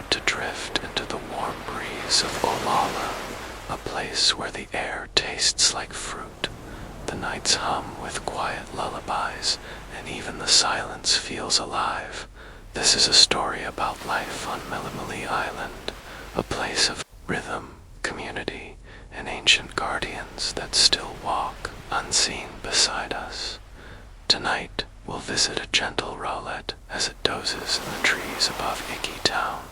to drift into the warm breeze of Alola, a place where the air tastes like fruit, the nights hum with quiet lullabies, and even the silence feels alive. This is a story about life on Melemele Island, a place of rhythm, community, and ancient guardians that still walk unseen beside us. Tonight, we'll visit a gentle Rowlet as it dozes in the trees above Iki Town.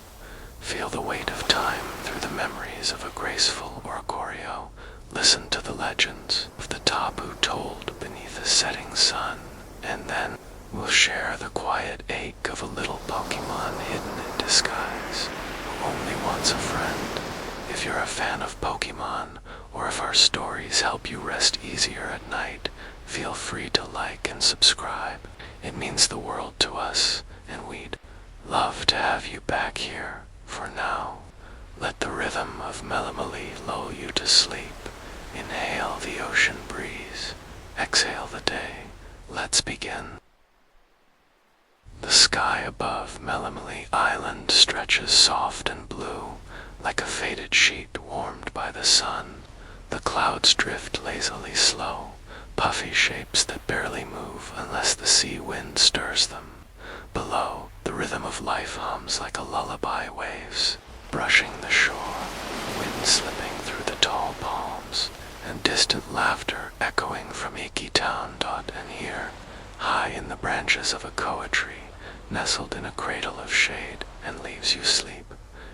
Feel the weight of time through the memories of a graceful Oricorio. Listen to the legends of the Tapu told beneath a setting sun, and then we'll share the quiet ache of a little Pokémon hidden in disguise, who only wants a friend. If you're a fan of Pokémon, or if our stories help you rest easier at night, feel free to like and subscribe. It means the world to us, and we'd love to have you back here. For now, let the rhythm of Melemele lull you to sleep. Inhale the ocean breeze, exhale the day. Let's begin. The sky above Melemele Island stretches soft and blue, like a faded sheet warmed by the sun. The clouds drift lazily slow, puffy shapes that barely move unless the sea wind stirs them. Below, the rhythm of life hums like a lullaby waves, brushing the shore, wind slipping through the tall palms, and distant laughter echoing from Iki Town. And here, high in the branches of a koa tree, nestled in a cradle of shade and leaves you sleep,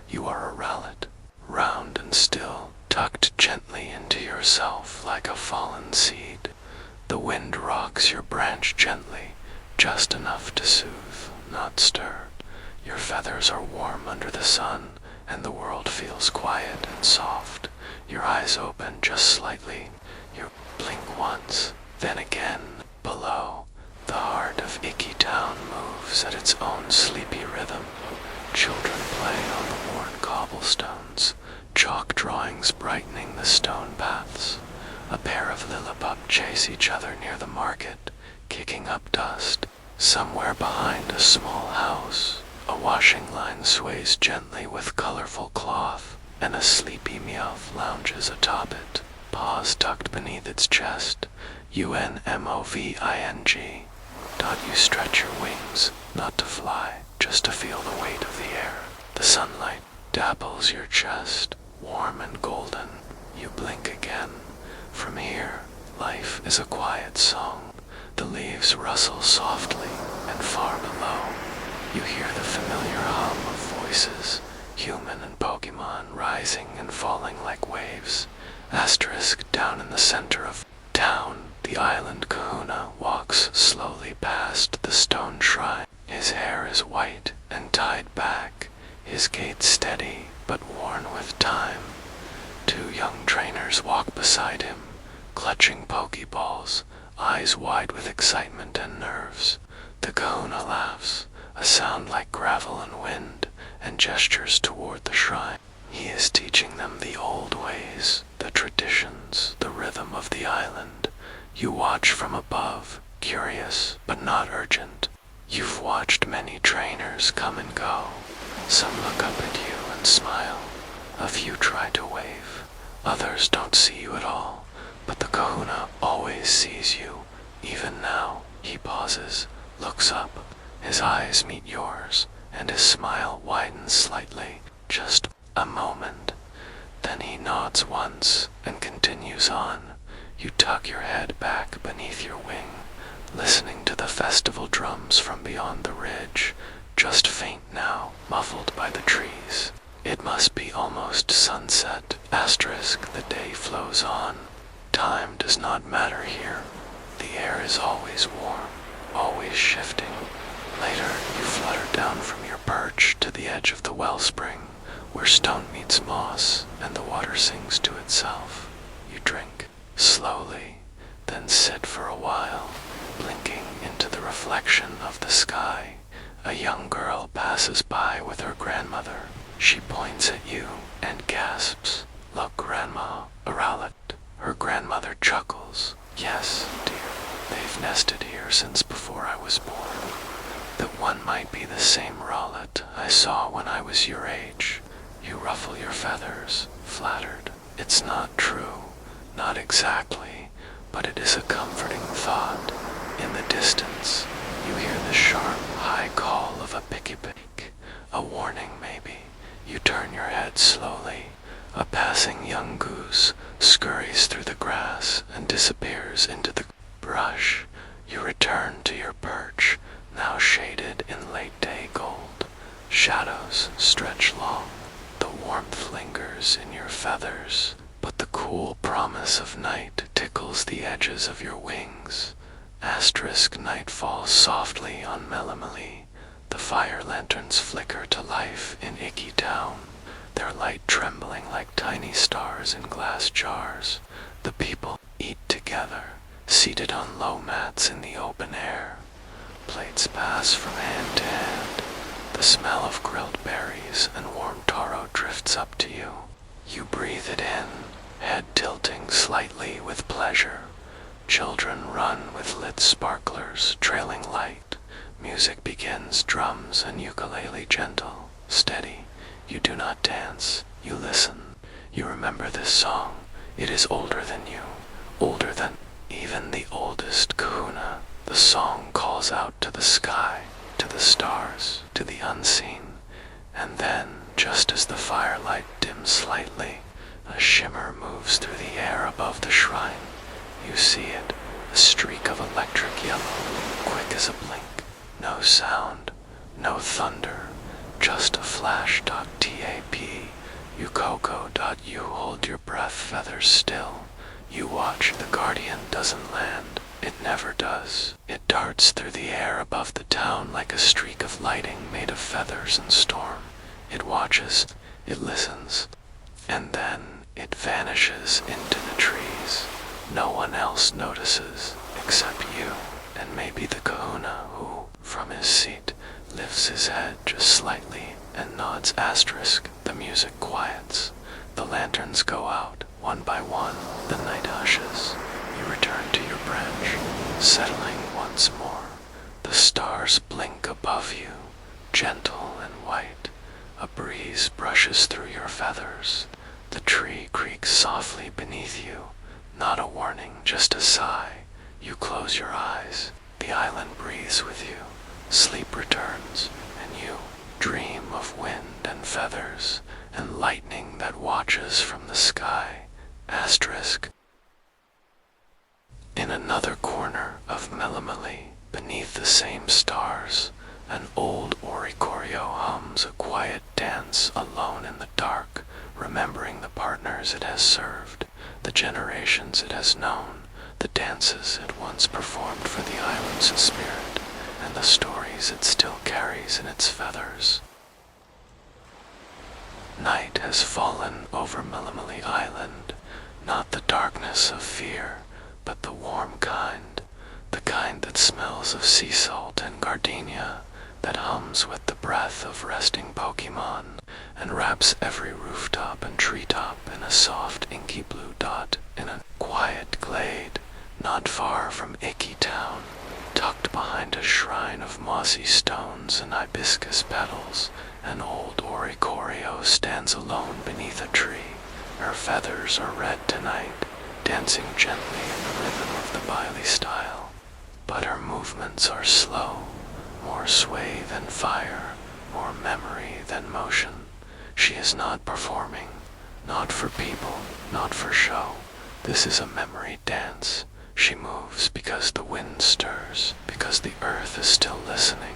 you are a Rowlet, round and still, tucked gently into yourself like a fallen seed. The wind rocks your branch gently, just enough to soothe, not stir. Your feathers are warm under the sun, and the world feels quiet and soft. Your eyes open just slightly. You blink once, then again. Below, the heart of Iki Town moves at its own sleepy rhythm. Children play on the worn cobblestones, chalk drawings brightening the stone paths. A pair of lilliput chase each other near the market, kicking up dust. Somewhere behind a small house, a washing line sways gently with colorful cloth, and a sleepy Meowth lounges atop it, paws tucked beneath its chest. UNMOVING. You stretch your wings, not to fly, just to feel the weight of the air. The sunlight dapples your chest, warm and golden. You blink again. From here, life is a quiet song. The leaves rustle softly, and far below, you hear the familiar hum of voices, human and Pokémon rising and falling like waves. Asterisk down in the center of town, the island kahuna walks slowly past the stone shrine. His hair is white and tied back, his gait steady but worn with time. Two young trainers walk beside him, clutching Pokeballs, eyes wide with excitement and nerves. The kahuna laughs, a sound like gravel and wind, and gestures toward the shrine. He is teaching them the old ways, the traditions, the rhythm of the island. You watch from above, curious but not urgent. You've watched many trainers come and go. Some look up at you and smile. A few try to wave. Others don't see you at all. But the kahuna always sees you. Even now, he pauses, looks up. His eyes meet yours, and his smile widens slightly. Just a moment. Then he nods once and continues on. You tuck your head back beneath your wing, listening to the festival drums from beyond the ridge, just faint now, muffled by the trees. It must be almost sunset. Asterisk, the day flows on. Time does not matter here. The air is always warm, always shifting. Later, you flutter down from your perch to the edge of the wellspring, where stone meets moss and the water sings to itself. You drink slowly, then sit for a while, blinking into the reflection of the sky. A young girl passes by with her grandmother. She points at you and gasps, "Look, Grandma, a Rowlet." Her grandmother chuckles. "Yes, dear, they've nested here since before I was born." that one might be the same Rowlet I saw when I was your age. You ruffle your feathers, flattered. It's not true, not exactly, but it is a comforting thought. In the distance, you hear the sharp, high call of a picky-pick, a warning maybe. You turn your head slowly. A passing young goose scurries through the grass and disappears into the brush. You return to your perch, now shaded in late-day gold. Shadows stretch long. The warmth lingers in your feathers, but the cool promise of night tickles the edges of your wings. Asterisk night falls softly on Melemele. The fire lanterns flicker to life in Iki Town, their light trembling like tiny stars in glass jars. The people eat together, seated on low mats in the open air. Plates pass from hand to hand. The smell of grilled berries and warm taro drifts up to you. You breathe it in, head tilting slightly with pleasure. Children run with lit sparklers, trailing light. Music begins, drums and ukulele gentle, steady. You do not dance, you listen. You remember this song. It is older than you, older than even the oldest kahuna. The song calls out to the sky, to the stars, to the unseen. And then, just as the firelight dims slightly, a shimmer moves through the air above the shrine. You see it, a streak of electric yellow, quick as a blink. No sound, no thunder, just a flash. Tap. You hold your breath, feathers still. You watch. The guardian doesn't land. It never does. It darts through the air above the town like a streak of lighting made of feathers and storm. It watches, it listens, and then it vanishes into the trees. No one else notices except you, and maybe the kahuna who, from his seat, lifts his head just slightly and nods. Asterisk. The music quiets. The lanterns go out, one by one. The night hushes. You return to your branch, settling once more. The stars blink above you, gentle and white. A breeze brushes through your feathers. The tree creaks softly beneath you. Not a warning, just a sigh. You close your eyes. The island breathes with you. Sleep returns, and you dream of wind and feathers and lightning that watches from the sky. Asterisk. In another corner of Melemele, beneath the same stars, an old Oricorio hums a quiet dance alone in the dark, remembering the partners it has served, the generations it has known, the dances it once performed for the island's spirit, and the stories it still carries in its feathers. Night has fallen over Melemele Island, not the darkness of fear, but the warm kind, the kind that smells of sea salt and gardenia, that hums with the breath of resting Pokémon, and wraps every rooftop and treetop in a soft inky blue dot in a quiet glade, not far from Iki Town, tucked behind a shrine of mossy stones and hibiscus petals. An old Oricorio stands alone beneath a tree. Her feathers are red tonight, dancing gently in the rhythm of the Baile style. But her movements are slow, more sway than fire, more memory than motion. She is not performing, not for people, not for show. This is a memory dance. She moves because the wind stirs, because the earth is still listening,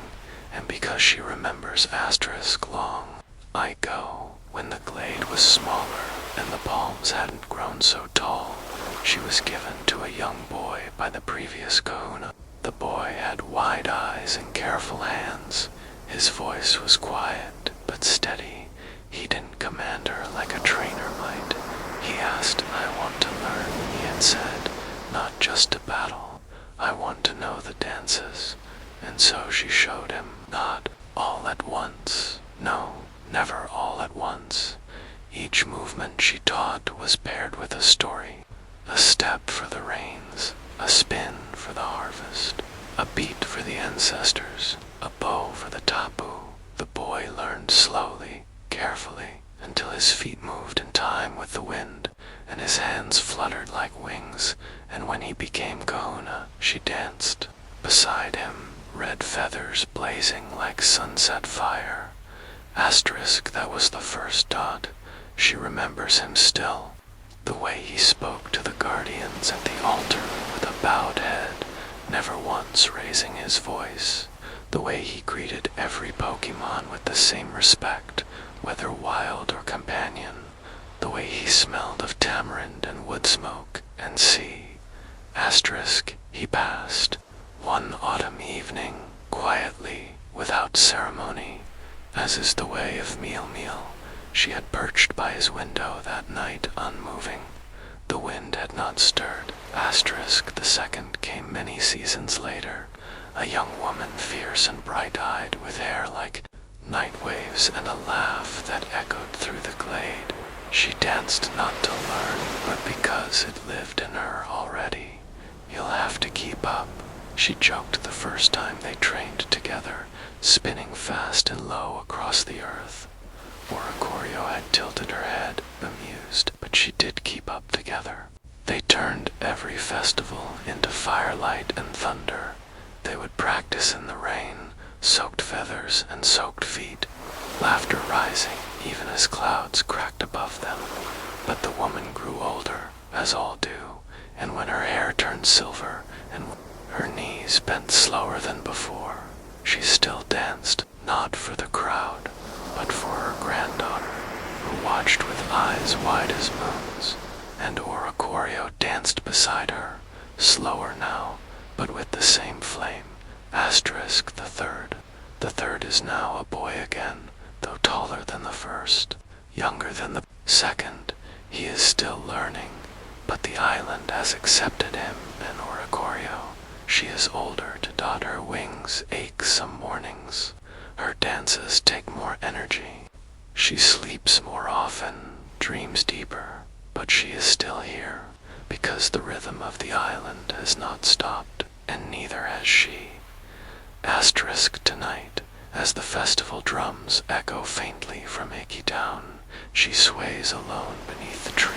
and because she remembers asterisk long ago, when the glade was smaller and the palms hadn't grown so tall. She was given to a young boy by the previous kahuna. The boy had wide eyes and careful hands. His voice was quiet but steady. He didn't command her like a trainer might. He asked, "I want to learn," he had said, "not just to battle. I want to know the dances." And so she showed him, not all at once. No, never all at once. Each movement she taught was paired with a story. A step for the rains, a spin for the harvest, a beat for the ancestors, a bow turned slowly, carefully, until his feet moved in time with the wind, and his hands fluttered like wings, and when he became Kahuna, she danced beside him, red feathers blazing like sunset fire. Asterisk, that was the first dot. She remembers him still. The way he spoke to the guardians at the altar with a bowed head, never once raising his voice. The way he greeted every Pokémon with the same respect, whether wild or companion. The way he smelled of tamarind and wood smoke and sea. Asterisk, he passed. One autumn evening, quietly, without ceremony, as is the way of Melemele. She had perched by his window that night unmoving. The wind had not stirred. Asterisk, the second came many seasons later, a young woman fierce and bright-eyed, with hair like night waves and a laugh that echoed through the glade. She danced not to learn, but because it lived in her already. You'll have to keep up, she joked the first time they trained together, spinning fast and low across the earth. Oricorio had tilted her head, bemused, but she did keep up together. They turned every festival into firelight and thunder. They would practice in the rain, soaked feathers and soaked feet, laughter rising even as clouds cracked above them. But the woman grew older, as all do, and when her hair turned silver and her knees bent slower than before, she still danced, not for the crowd, but for her granddaughter, who watched with eyes wide as moons. And Oricorio danced beside her, slower now, but with the same flame. Asterisk, the third. The third is now a boy again, though taller than the first, younger than the second. He is still learning, but the island has accepted him and Oricorio. She is older to dot her wings ache some mornings. Her dances take more energy. She sleeps more often, dreams deeper, but she is still here, because the rhythm of the island has not stopped, and neither has she. Asterisk, tonight, as the festival drums echo faintly from Iki Town, she sways alone beneath the tree.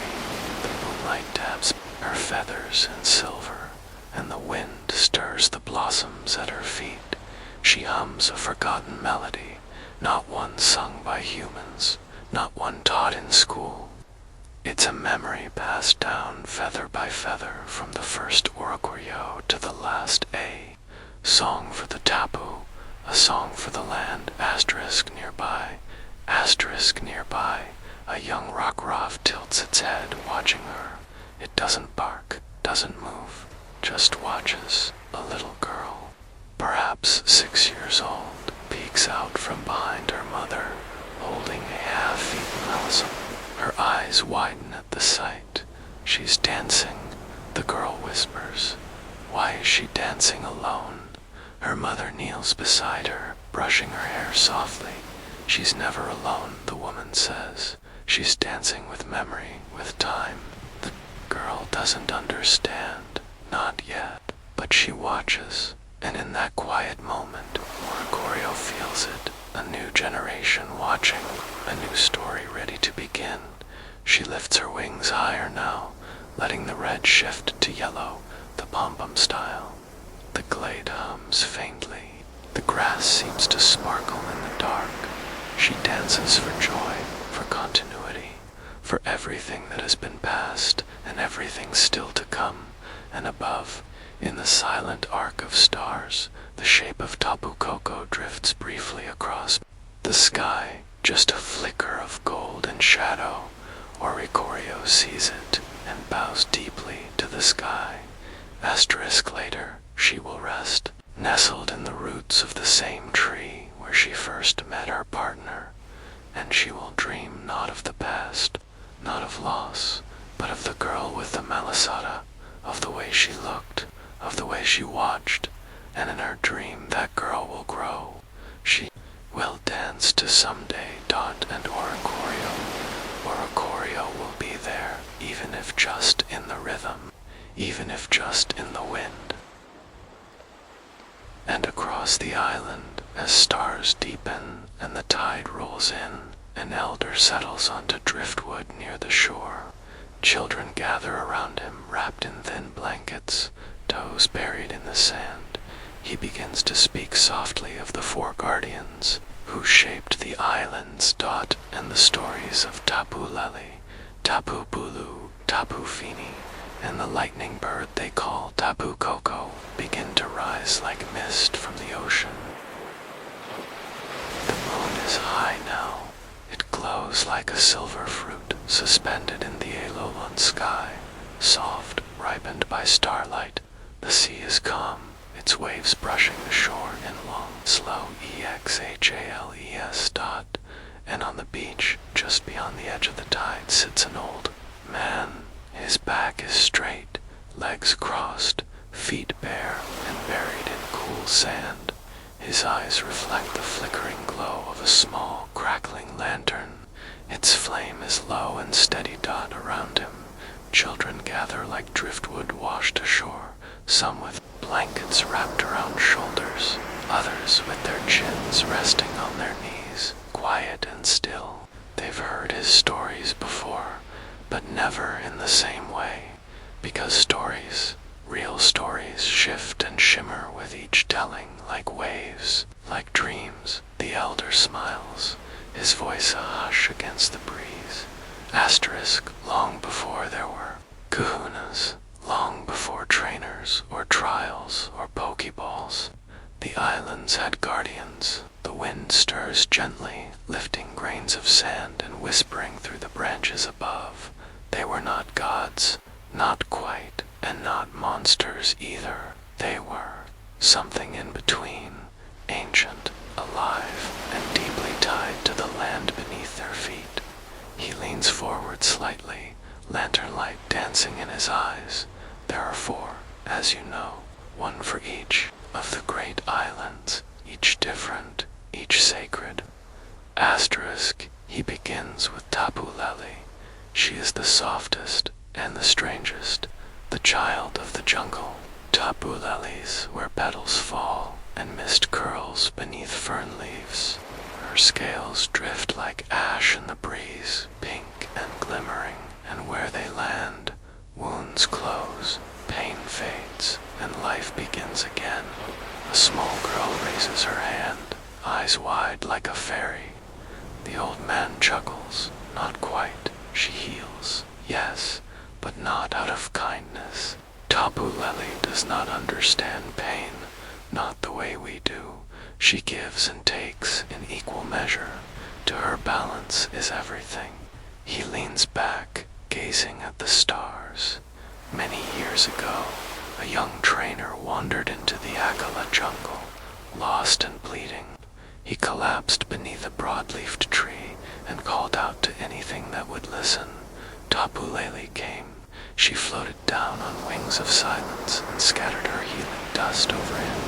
The moonlight dabs her feathers in silver, and the wind stirs the blossoms at her feet. She hums a forgotten melody, not one sung by humans, not one taught in school. It's a memory passed down feather by feather from the first Oricorio to the last A. Song for the tapu, a song for the land. Asterisk nearby, asterisk nearby. A young Rockruff tilts its head, watching her. It doesn't bark, doesn't move, just watches. A little girl, perhaps 6 years old, peeks out from behind her mother, holding a half-eaten melon. Her eyes widen at the sight. She's dancing, the girl whispers. Why is she dancing alone? Her mother kneels beside her, brushing her hair softly. She's never alone, the woman says. She's dancing with memory, with time. The girl doesn't understand, not yet, but she watches, and in that quiet moment, Oricorio feels it. A new generation watching, a new story ready to begin. She lifts her wings higher now, letting the red shift to yellow, the pom-pom style. The glade hums faintly. The grass seems to sparkle in the dark. She dances for joy, for continuity, for everything that has been past and everything still to come. And above, in the silent arc of stars, the shape of Tapu Koko drifts briefly across the sky, just a flicker of gold and shadow. Oricorio sees it and bows deeply to the sky. Asterisk later, she will rest, nestled in the roots of the same tree where she first met her partner, and she will dream not of the past, not of loss, but of the girl with the malasada, of the way she looked, of the way she watched, and in her dream that girl will grow. She will dance to someday Dot and Oricorio. Oricorio will be there, even if just in the rhythm, even if just in the wind. And across the island, As stars deepen and the tide rolls in, an elder settles onto driftwood near the shore. Children gather around him, wrapped in thin blankets, toes buried in the sand. He begins to speak softly of the four guardians who shaped the island's dot and the stories of Tapu Lele, Tapu Bulu, Tapu Fini, and the lightning bird they call Tapu Koko begin to rise like mist from the ocean. The moon is high now. It glows like a silver fruit suspended in the Alolan sky, soft, ripened by starlight. The sea is calm, its waves brushing the shore in long, slow exhales dot, and on the beach, just beyond the edge of the tide, sits an old man. His back is straight, legs crossed, feet bare and buried in cool sand. His eyes reflect the flickering glow of a small, crackling lantern. Its flame is low and steady dot around him. Children gather like driftwood washed ashore, some with blankets wrapped around shoulders, others with their chins resting on their knees, quiet and still. They've heard his stories before, but never in the same way, because stories, real stories, shift and shimmer with each telling like waves, like dreams. The elder smiles, his voice a hush against the breeze. Asterisk, long before there were kahunas, long before trainers or trials or pokeballs, the islands had guardians. The wind stirs gently, lifting grains of sand and whispering through the branches above. They were not gods, not quite, and not monsters either. They were something in between, ancient, alive, and deeply tied to the land beneath their feet. He leans forward slightly, lantern light dancing in his eyes. There are four, as you know, one for each of the great islands, each different, each sacred. Asterisk, he begins with Tapu Lele. She is the softest and the strangest, the child of the jungle. Tapu Lele's where petals fall and mist curls beneath fern leaves. Her scales drift like ash in the breeze, pink and glimmering, and where they land, wounds close, pain fades, and life begins again. A small girl raises her hand, eyes wide like a fairy. The old man chuckles. Not quite. She heals, yes, but not out of kindness. Tapu Lele does not understand pain, not the way we do. She gives and takes in equal measure. To her, balance is everything. He leans back, gazing at the stars. Many years ago, a young trainer wandered into the Akala jungle, lost and bleeding. He collapsed beneath a broad-leafed tree and called out to anything that would listen. Tapu Lele came. She floated down on wings of silence and scattered her healing dust over him.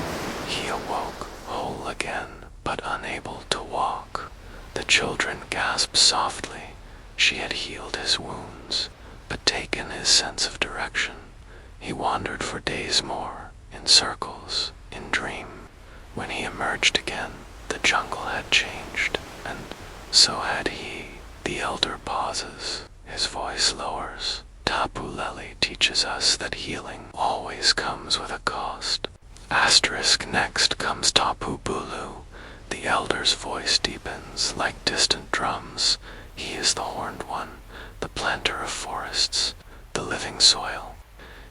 He awoke, whole again, but unable to walk. The children gasped softly. She had healed his wounds, but taken his sense of direction. He wandered for days more, in circles, in dream. When he emerged again, the jungle had changed, and so had he. The elder pauses. His voice lowers. Tapu Lele teaches us that healing always comes with a cost. Asterisk, next comes Tapu Bulu. The elder's voice deepens like distant drums. He is the horned one, the planter of forests, the living soil.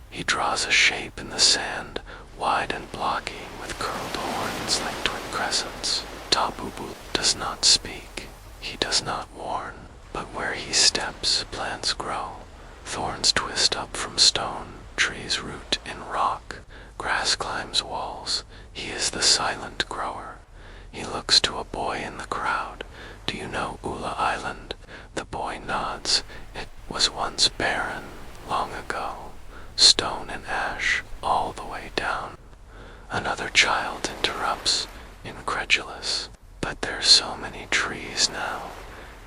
He draws a shape in the sand, wide and blocky, with curled horns like twin crescents. Tapu Bulu does not speak. He does not warn, but where he steps, plants grow. Thorns twist up from stone, trees root in rock, grass climbs walls. He is the silent grower. He looks to a boy in the crowd. Do you know Ula Island? The boy nods. It was once barren, long ago. Stone and ash, all the way down. Another child interrupts, incredulous. But there's so many trees now.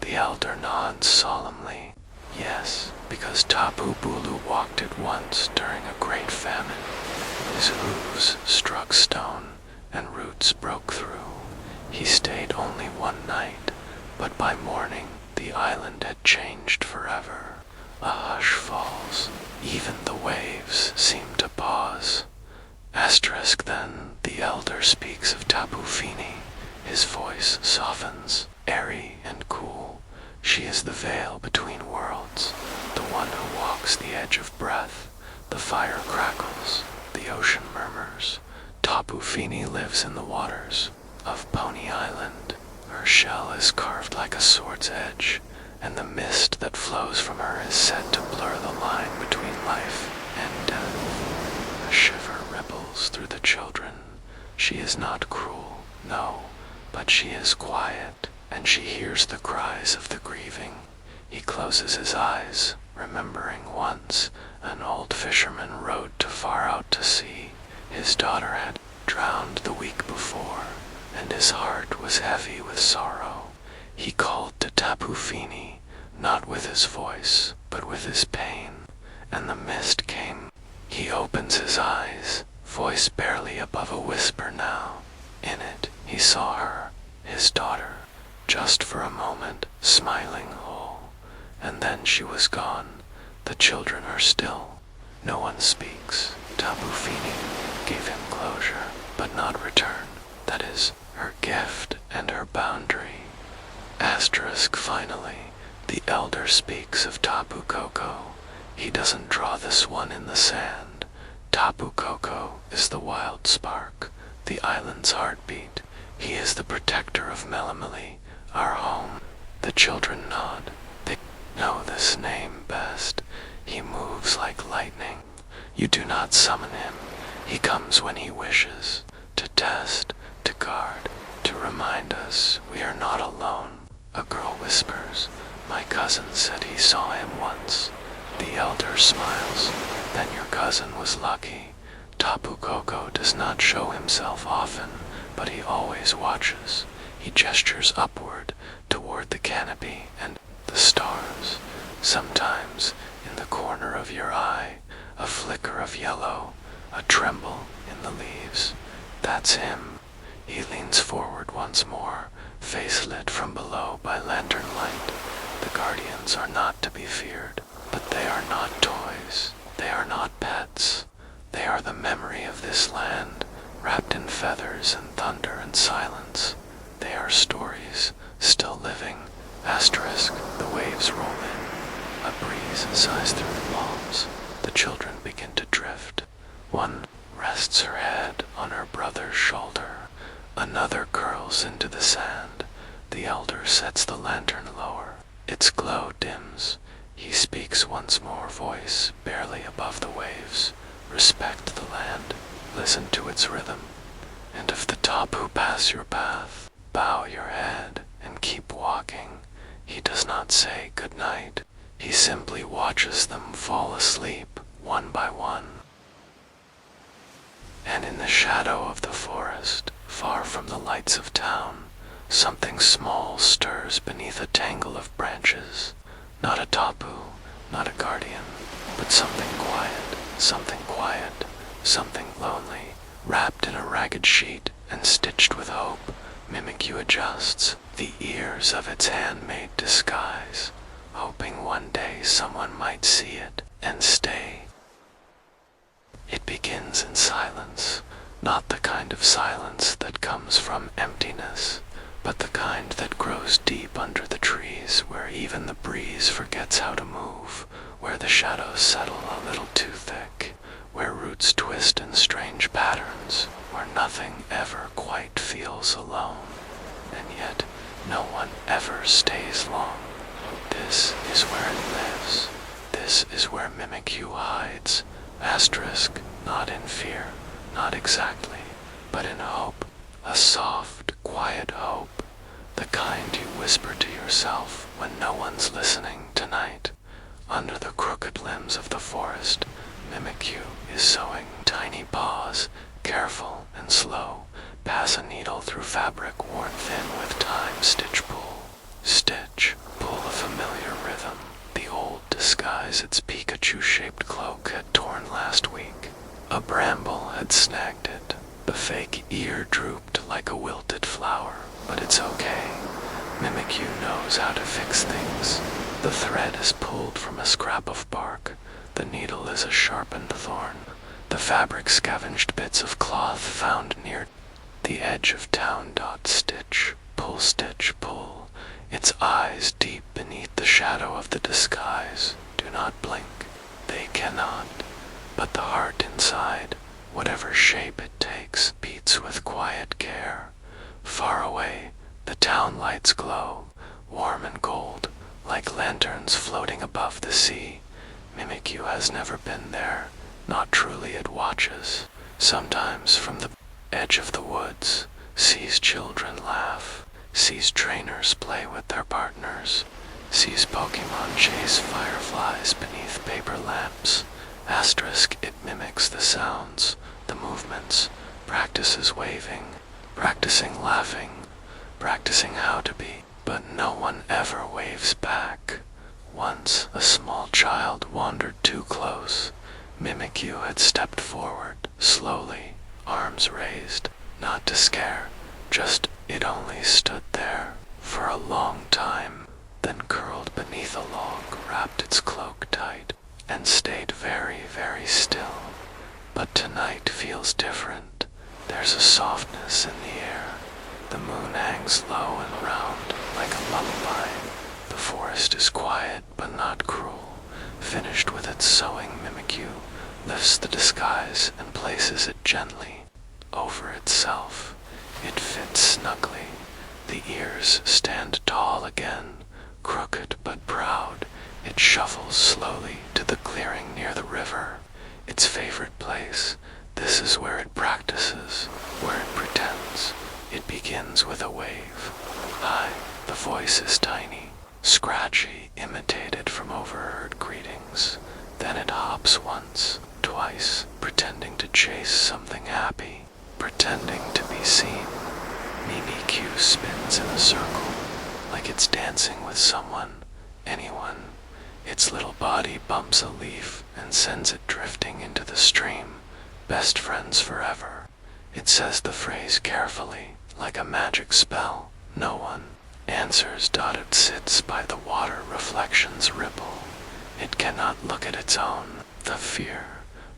The elder nods solemnly. Yes, because Tapu Bulu walked it once during a great famine. His hooves struck stone, and roots broke through. He stayed only one night, but by morning the island had changed forever. A hush falls, even the waves seem to pause. Asterisk then, the elder speaks of Tapu Fini. His voice softens, airy and cool. She is the veil between worlds, the one who walks the edge of breath. The fire crackles, the ocean murmurs. Tapu Fini lives in the waters of Pony Island. Her shell is carved like a sword's edge, and the mist that flows from her is said to blur the line between life and death. A shiver ripples through the children. She is not cruel, no, but she is quiet, and she hears the cries of the grieving. He closes his eyes, remembering once an old fisherman rowed too far out to sea. His daughter had drowned the week before, and his heart was heavy with sorrow. He called to Tapu Fini, not with his voice, but with his pain, and the mist came. He opens his eyes, voice barely above a whisper now. In it, he saw her, his daughter, just for a moment, smiling whole, and then she was gone. The children are still. No one speaks. Tapu Fini gave him closure, but not return. That is, her gift and her boundary. Asterisk finally, the elder speaks of Tapu Koko. He doesn't draw this one in the sand. Tapu Koko is the wild spark, the island's heartbeat. He is the protector of Melemele, our home. The children nod. They know this name best. He moves like lightning. You do not summon him. He comes when he wishes, to test, to guard, to remind us we are not alone. A girl whispers, "My cousin said he saw him once." The elder smiles. Then your cousin was lucky. Tapu Koko does not show himself often, but he always watches. He gestures upward, toward the canopy and the stars. Sometimes, in the corner of your eye, a flicker of yellow, a tremble in the leaves. That's him. He leans forward once more, face lit from below by lantern light. The guardians are not to be feared, but they are not toys. They are not pets. They are the memory of this land, wrapped in feathers and thunder and silence. They are stories, still living. Asterisk, the waves roll in. A breeze sighs through the palms. The children begin to drift. One rests her head on her brother's shoulder. Another curls into the sand. The elder sets the lantern lower. Its glow dims. He speaks once more, voice barely above the waves. Respect the land. Listen to its rhythm. And if the Tapu pass your path, bow your head and keep walking. He does not say good night. He simply watches them fall asleep, one by one. And in the shadow of the forest, far from the lights of town, something small stirs beneath a tangle of branches. Not a Tapu, not a guardian, but something quiet, something lonely, wrapped in a ragged sheet and stitched with hope. Mimikyu adjusts the ears of its handmade disguise, hoping one day someone might see it and stay. It begins in silence, not the kind of silence that comes from emptiness, but the kind that grows deep under the trees, where even the breeze forgets how to move, where the shadows settle a little too thick, where roots twist in strange patterns, where nothing ever quite feels alone, and yet no one ever stays long. This is where it lives. This is where Mimikyu hides. Asterisk, not in fear, not exactly, but in hope. A soft, quiet hope, the kind you whisper to yourself when no one's listening tonight. Under the crooked limbs of the forest, Mimikyu is sewing tiny paws, careful and slow, pass a needle through fabric worn thin with time. Stitch, pull a familiar rhythm. The old disguise its Pikachu-shaped cloak had torn last week. A bramble had snagged it. The fake ear drooped like a wilted flower. Mimikyu knows how to fix things. The thread is pulled from a scrap of bark. The needle is a sharpened thorn. The fabric scavenged bits of cloth found near the edge of town. Stitch, pull. Its eyes deep beneath the shadow of the disguise. Do not blink. They cannot. But the heart inside, whatever shape it takes, beats with quiet care. Far away, the town lights glow, warm and gold, like lanterns floating above the sea. Mimikyu has never been there, not truly it watches. Sometimes from the edge of the woods, sees children laugh, sees trainers play with their partners, sees Pokémon chase fireflies beneath paper lamps. It mimics the sounds, the movements, practices waving, practicing laughing, practicing how to be, but no one ever waves back. Once a small child wandered too close. Mimikyu had stepped forward, slowly, arms raised, not to scare, just it only stood there for a long time, then curled beneath a log, wrapped its cloak tight, and stayed very, very still. But tonight feels different. There's a softness in the air. The moon hangs low and round like a lullaby. The forest is quiet but not cruel. Finished with its sewing, Mimikyu lifts the disguise and places it gently over itself. It fits snugly. The ears stand tall again, crooked but proud. It shuffles slowly to the clearing near the river, its favorite place. This is where it practices, where it pretends. It begins with a wave. Hi, the voice is tiny, scratchy, imitated from overheard greetings. Then it hops once, twice, pretending to chase something happy, pretending to be seen. Mimikyu spins in a circle, like it's dancing with someone, anyone. Its little body bumps a leaf and sends it drifting into the stream. Best friends forever. It says the phrase carefully, like a magic spell. No one answers. It sits by the water, reflections ripple. It cannot look at its own, the fear,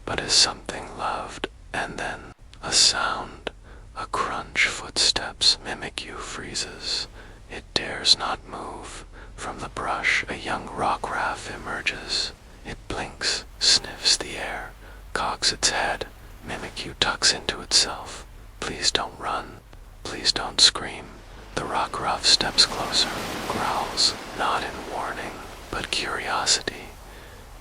but is something loved. And then, a sound, a crunch, footsteps. Mimikyu freezes. It dares not move. From the brush, a young rock-raff emerges. It blinks, sniffs the air, cocks its head. Mimikyu tucks into itself. Please don't run. Please don't scream. The rock-raff steps closer, growls, not in warning, but curiosity.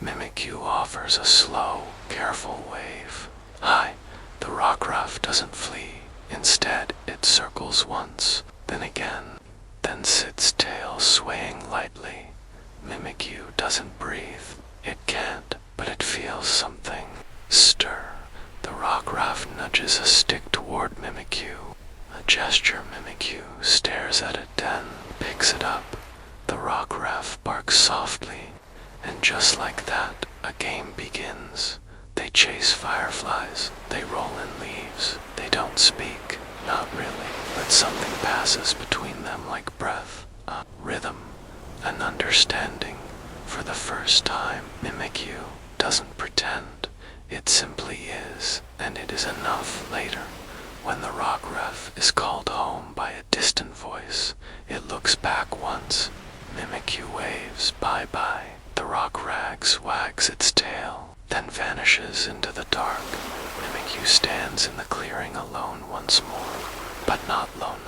Mimikyu offers a slow, careful wave. Hi, the rock-raff doesn't flee. Instead, it circles once, then again, then sits tail swaying lightly. Mimikyu doesn't breathe. It can't, but it feels something stir. The rock-raff nudges a stick toward Mimikyu. A gesture. Mimikyu stares at it, then picks it up. The rock-raff barks softly, and just like that, a game begins. They chase fireflies, they roll in leaves. They don't speak, not really, but something passes between them like breath, a rhythm, an understanding. For the first time, Mimikyu doesn't pretend. It simply is, and it is enough. Later, when the rock-raff is called home by a distant voice, it looks back once. Mimikyu waves bye-bye. The rock-raff wags its tail, then vanishes into the dark. Mimikyu stands in the clearing alone once more, but not lonely.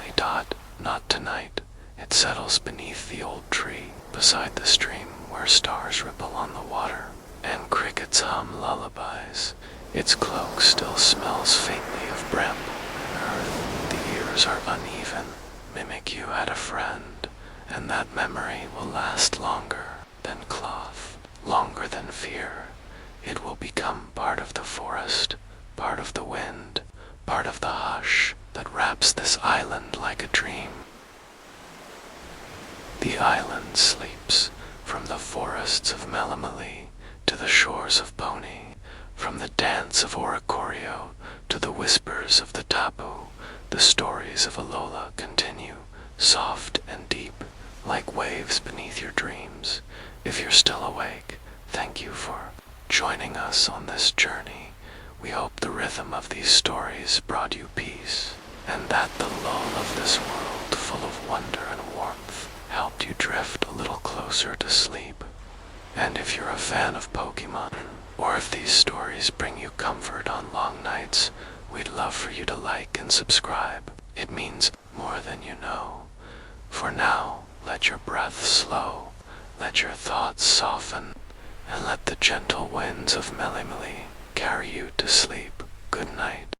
Not tonight. It settles beneath the old tree, beside the stream where stars ripple on the water, and crickets hum lullabies. Its cloak still smells faintly of bramble and earth. The ears are uneven. Mimikyu had a friend, and that memory will last longer than cloth, longer than fear. It will become part of the forest, part of the wind, part of the hush that wraps this island like a dream. The island sleeps, from the forests of Melemele to the shores of Pony, from the dance of Oricorio to the whispers of the Tapu. The stories of Alola continue, soft and deep, lives beneath your dreams. If you're still awake, thank you for joining us on this journey. We hope the rhythm of these stories brought you peace, and that the lull of this world full of wonder and warmth helped you drift a little closer to sleep. And if you're a fan of Pokémon, or if these stories bring you comfort on long nights, we'd love for you to like and subscribe. It means more than you know. For now, let your breath slow, let your thoughts soften, and let the gentle winds of Melemele carry you to sleep. Good night.